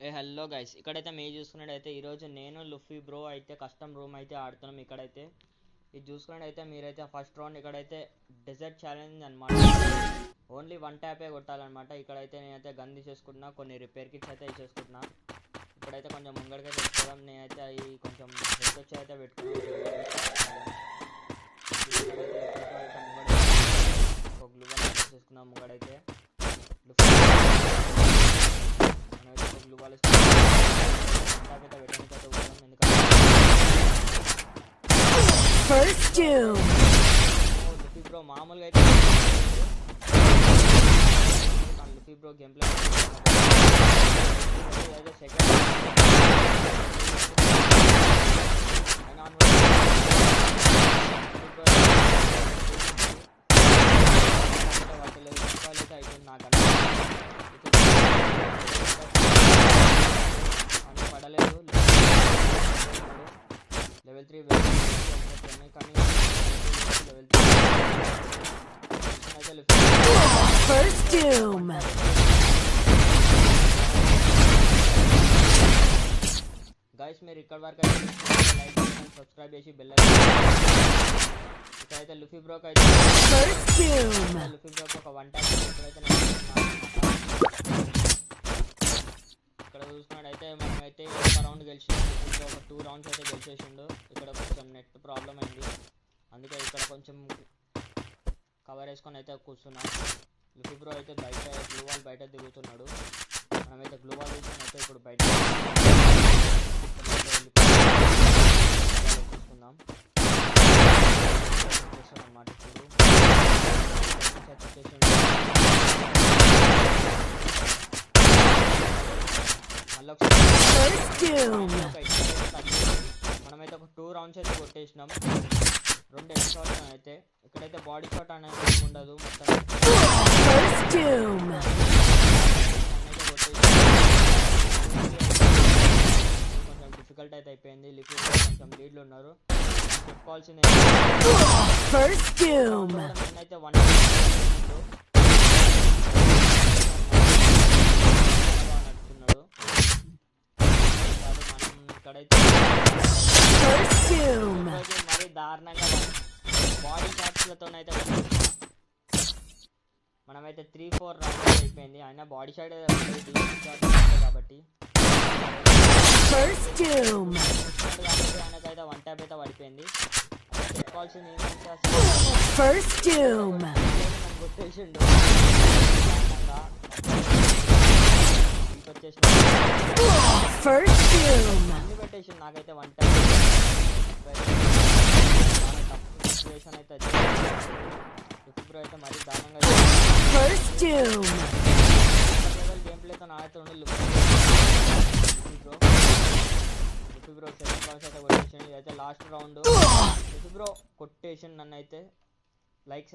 Hello guys, ఇక్కడైతే మీరు చూసుకున్నట్టయితే ఈరోజు నేను లుఫీ బ్రో అయితే కస్టమ్ రూమ్ అయితే ఆడుతున్నాం. ఇక్కడైతే ఇది చూసుకున్నట్టయితే మీరైతే ఫస్ట్ రౌండ్ ఇక్కడైతే డెజర్ట్ ఛాలెంజ్ అనమాట. ఓన్లీ 1 ట్యాపే కొట్టాలన్నమాట. ఇక్కడైతే నేనైతే గన్ తీసేసుకుంటున్నా, కొన్ని రిపేర్ కిట్స్ అయితే ఇచ్చేసుకుంటున్నా. ఇక్కడైతే కొంచెం ముంగడికైతే పెట్టుకోవడం, నేనైతే అవి కొంచెం హెల్త్ వచ్చి అయితే పెట్టుకున్నాను. ఒక గ్లూవాల్ తీసేసుకున్నాం ముంగడైతే. First doom. లుఫీ బ్రో మామూలుగా అయితే లుఫీ బ్రో గేమ్ ప్లే అయితే సెకండ్ అయితే అయిపోయింది నాకన్నా పడలేదు. లెవెల్ 3 కానీ లెవెల్ 3 అయితే First doom. గైస్ మీరు ఇక్కడ వరకు అయితే లైక్ చేయండి, సబ్స్క్రైబ్ చేసి బెల్ ఇక్కడైతే లుఫీ బ్రోక్ అయితే లుఫీ బ్రోక్ ఒక 1 ట్యాప్ ఇక్కడైతే ఇక్కడ చూసుకున్నట్టయితే మనమైతే ఒక రౌండ్ గెలిచినాం. ఇంకా ఒక 2 రౌండ్స్ అయితే గెలిచేసిండు. ఇక్కడ కొంచెం నెట్ ప్రాబ్లం అయింది, అందుకే ఇక్కడ కొంచెం కవర్ వేసుకొని అయితే కూర్చున్నాం. లుఫీ బ్రో అయితే బయట గ్లూవాల్ బయట తిరుగుతున్నాడు. మనమైతే గ్లూవాల్ తీసుకుని అయితే ఇప్పుడు బయట తీసుకుందాం అన్నమాట. ఇప్పుడు మనమైతే ఒక 2 రౌండ్స్ అయితే కొట్టేసినాం. 2 హెడ్ షాట్స్ అయితే ఇక్కడైతే బాడీ షాట్ అనేది ఉండదు మొత్తం. కొంచెం డిఫికల్ట్ అయితే అయిపోయింది. లిక్విడ్ కొంచెం లీడ్లు ఉన్నారు. చెప్పుకోవాల్సింది అయితే 1 నడుపుతున్నాడు. మనం ఇక్కడైతే మరీ దారుణంగా బాడీ షాట్స్లతోనైతే మనమైతే 3-4 రౌండ్స్ అయిపోయింది. అయినా బాడీ షాట్ కాబట్టి ఆయనకైతే 1 ట్యాప్ అయితే పడిపోయింది. చెప్పుకోవాల్సింది కొట్టేసిండు అన్ని పెట్టేసిండు. నాకైతే 1 ట్యాప్ సిచ్యువేషన్ అయితే ఇప్పుడు అయితే మరీ దారుణంగా గేమ్ ప్లేతో ఆడుతుండే లుఫీ బ్రో సెకండ్ కాల్స్ అయితే కొట్టేసిండు. ఇదైతే లాస్ట్ రౌండ్. లుఫీ బ్రో కొట్టేసిండు నన్ను అయితే. లైక్